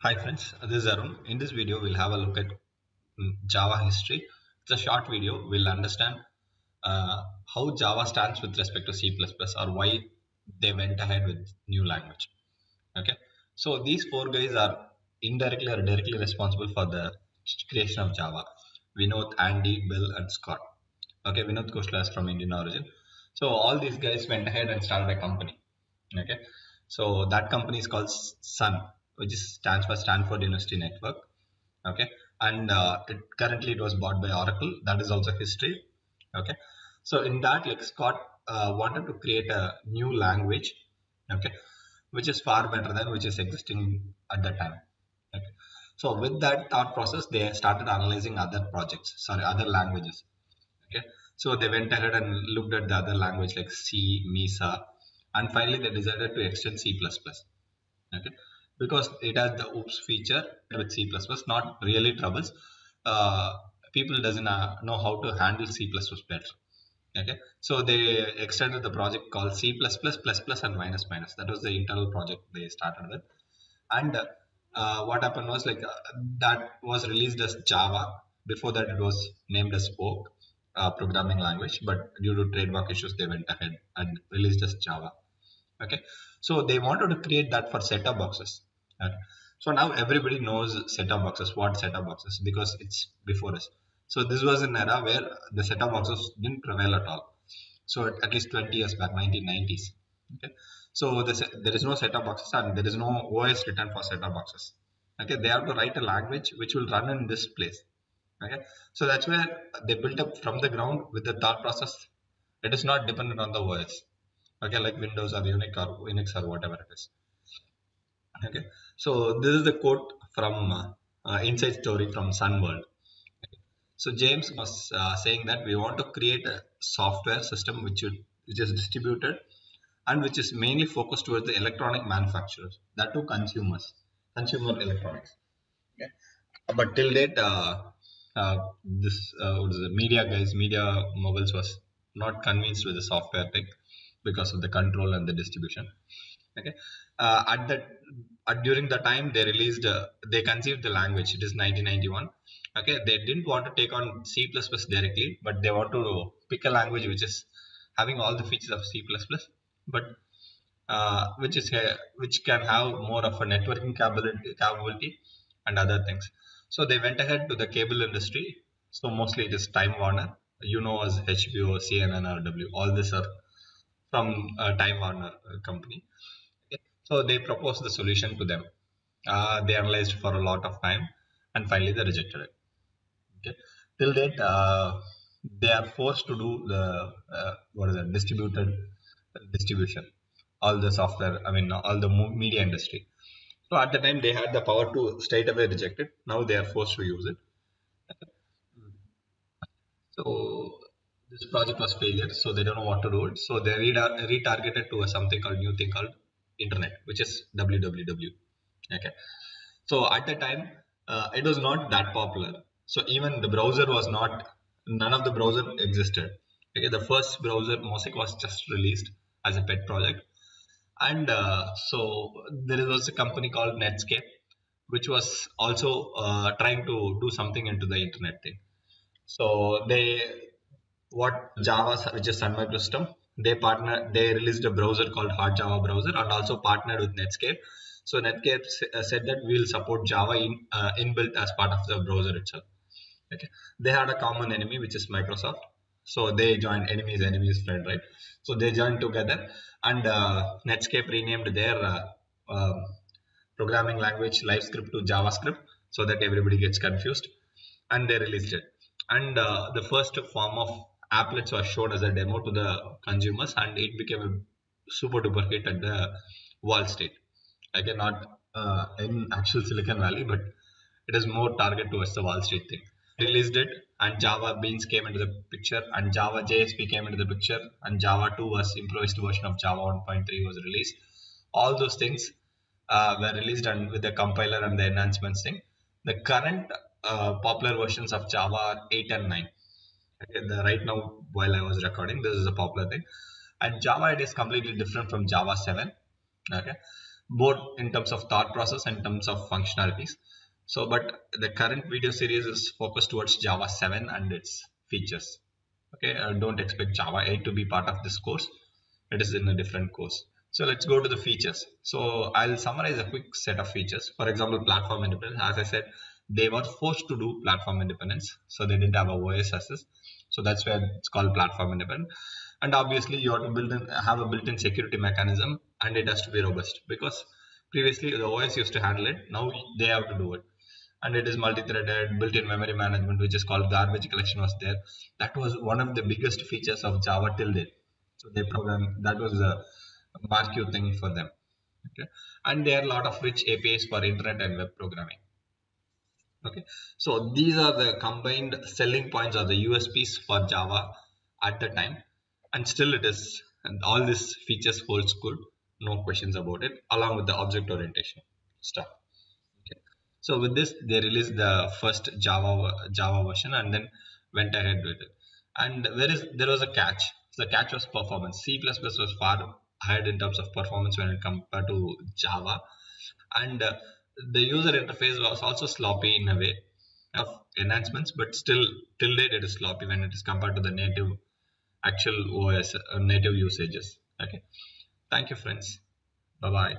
Hi friends, this is Arun. In this video, we'll have a look at Java history. It's a short video. We'll understand how Java stands with respect to C++ or why they went ahead with new language. Okay, so these four guys are indirectly or directly responsible for the creation of Java. Vinod, Andy, Bill, and Scott. Okay, Vinod Khosla is from Indian origin. So all these guys went ahead and started a company. Okay, so that company is called Sun, which stands for Stanford University Network. Okay, and currently it was bought by Oracle. That is also history. Okay, so in that, like Scott wanted to create a new language. Okay, which is far better than which is existing at that time. Okay, so with that thought process, they started analyzing other languages. Okay, so they went ahead and looked at the other language like C, Mesa, and finally they decided to extend C++. Okay, because it has the oops feature with C++, not really troubles. Uh, People doesn't know how to handle C++ better. Okay, so they extended the project called C++, and minus minus. That was the internal project they started with. And what happened was that was released as Java. Before that, it was named as Spoke programming language, but due to trademark issues, they went ahead and released as Java. Okay, so they wanted to create that for set-top boxes. Okay. So now everybody knows set-top boxes. What set-top boxes? Because it's before us. So this was an era where the set-top boxes didn't prevail at all. So at least 20 years back, 1990s. Okay, so there is no set-top boxes and there is no OS written for set-top boxes. Okay, they have to write a language which will run in this place. Okay, so that's where they built up from the ground with the thought process. It is not dependent on the OS. Okay, like Windows or Unix or whatever it is. Okay, so this is the quote from Inside Story from Sun World. So James was saying that we want to create a software system which is distributed and which is mainly focused towards the electronic manufacturers, that to consumer electronics. Okay. But till date, this what is the media mobiles was not convinced with the software thing because of the control and the distribution. Okay, during the time they released, they conceived the language. It is 1991. Okay, they didn't want to take on C++ directly, but they want to pick a language which is having all the features of C++, but which can have more of a networking capability and other things. So they went ahead to the cable industry. So mostly it is Time Warner, as HBO, CNN, RW. All these are from Time Warner company. Okay. So they proposed the solution to them. They analyzed for a lot of time, and finally they rejected it. Okay. Till date, they are forced to do the distributed distribution, all the software. I mean, all the media industry. So at the time, they had the power to straight away reject it. Now they are forced to use it. So this project was failure. So they don't know what to do it. So they retargeted to something called new thing called internet, which is www. Okay. So at the time, it was not that popular. So even the browser was not, none of the browser existed. Okay, the first browser Mosaic was just released as a pet project, and so there was a company called Netscape, which was also trying to do something into the internet thing. So what Java, which is Sun Microsystem, they released a browser called Hard Java browser and also partnered with Netscape. So Netscape said that we'll support Java inbuilt as part of the browser itself. Okay, they had a common enemy which is Microsoft. So they joined enemies friend, right? So they joined together, and Netscape renamed their programming language LiveScript to JavaScript so that everybody gets confused, and they released it. And the first form of applets was showed as a demo to the consumers, and it became a super duper hit at the Wall Street. Again, not in actual Silicon Valley, but it is more target towards the Wall Street thing. Released it, and Java Beans came into the picture, and Java JSP came into the picture, and Java 2 was improvised version of Java 1.3 was released. All those things were released, and with the compiler and the enhancements thing. The current popular versions of Java are 8 and 9. Okay, right now, while I was recording, this is a popular thing. And Java, it is completely different from Java 7. Okay, both in terms of thought process and in terms of functionalities. So, but the current video series is focused towards Java 7 and its features. Okay, don't expect Java 8 to be part of this course. It is in a different course. So let's go to the features. So I'll summarize a quick set of features. For example, platform independence. As I said, they were forced to do platform independence, so they didn't have a OS access. So that's where it's called platform independent. And obviously, you have to have a built-in security mechanism, and it has to be robust because previously the OS used to handle it. Now they have to do it, and it is multi-threaded. Built-in memory management, which is called garbage collection, was there. That was one of the biggest features of Java till date. So they program that was a marquee thing for them. Okay, and there are a lot of rich APIs for internet and web programming. Okay, so these are the combined selling points or the USPs for Java at the time, and still it is, and all these features holds good, no questions about it, along with the object orientation stuff. Okay, so with this they released the first Java version and then went ahead with it. And there was a catch. The catch was performance. C++ was far ahead in terms of performance when it compared to Java, and the user interface was also sloppy in a way of enhancements, but still till date it is sloppy when it is compared to the native actual OS native usages. Okay, thank you friends, bye bye.